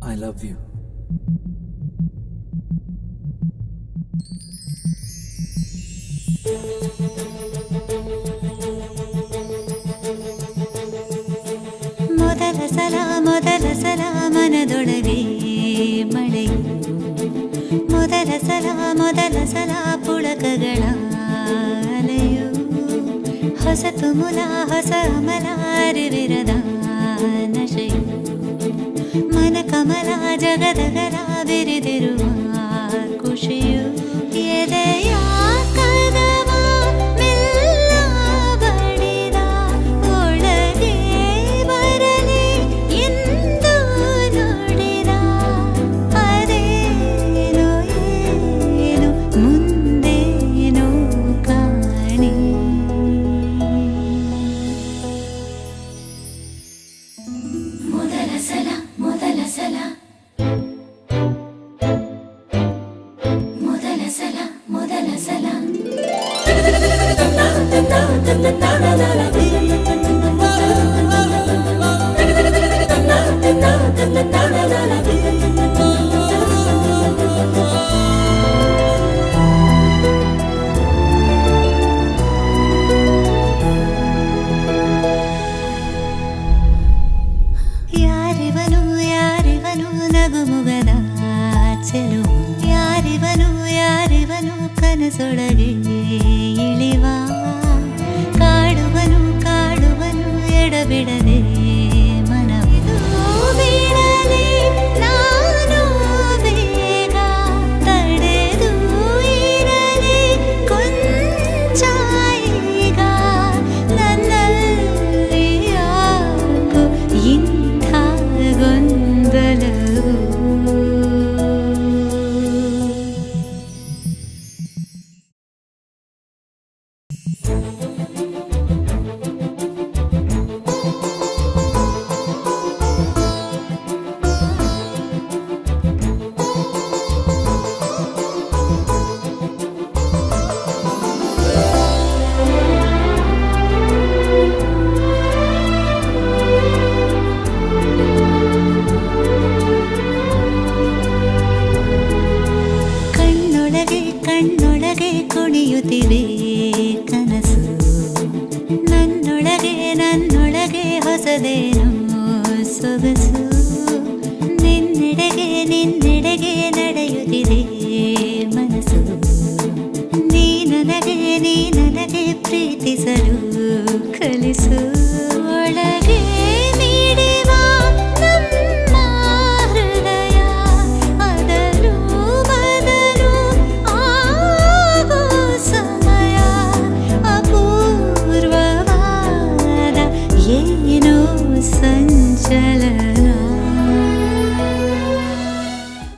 I love you. ಮೊದಲ ಸಲ ಮನದೊಳಗೆ ಮಳೆಯು, ಮೊದಲ ಸಲ ಪುಳಕಗಳ ಅಲೆಯು, ಹೊಸತು ಮುಲ ಹೊಸ ಅಮಲ ಅರಿವಿರದ ನಶೆಯು, ಮನ ಕಮಲ ಜಗದಗಲ ಬಿರಿದಿರುವ ಖುಷಿಯು, ಎದೆಯ ಕದವ ಮೆಲ್ಲ ಬಡಿದ ಒಳಗೆ ಬರಲಿ ಎಂದು ನುಡಿದ, ಅದೇನೋ ಏನು ಮುಂದೇನೋ ಕಾಣಿ. ಮೊದಲ ಸಲ ಮೊದಲ ಸಲ ಯಾರಿವನು ನಗುಮುಗದ ಚೆಲುವು, ಯಾರಿವನು ಕನಸೊಳಗೆ ಇಳಿವ, ಕಾಡುವನು ಎಡಬಿಡದೆ ಮನವಿದು ಬೀಳಲಿ ನಾನು ಬೇಗ ತಡೆದು ಇರಲಿ ಕೊಂಚ ಈಗ, ನನ್ನಲ್ಲಿ ಯಾಕೋ ಇಂಥ ಗೊಂದಲವು. ಕಣ್ಣೊಳಗೆ ಕುಣಿಯುತ್ತಿವೆ ಕನಸು, ನನ್ನೊಳಗೆ ಹೊಸದೇನೋ ಸೊಗಸು, ನಿನ್ನೆಡೆಗೆ ನಡೆಯುತ್ತಿದೆ ಮನಸ್ಸು, ನೀ ನನಗೆ ಪ್ರೀತಿಸಲು ಕಲಿಸು, ಒಳಗೆ ನೀಡಿವ ನಮ್ಮ ಹೃದಯ ಅದಲು ಬದಲು ಆಗೋ ಸಮಯ, ಅಪೂರ್ವವಾದ ಏನೋ ಸಂಚಲನ.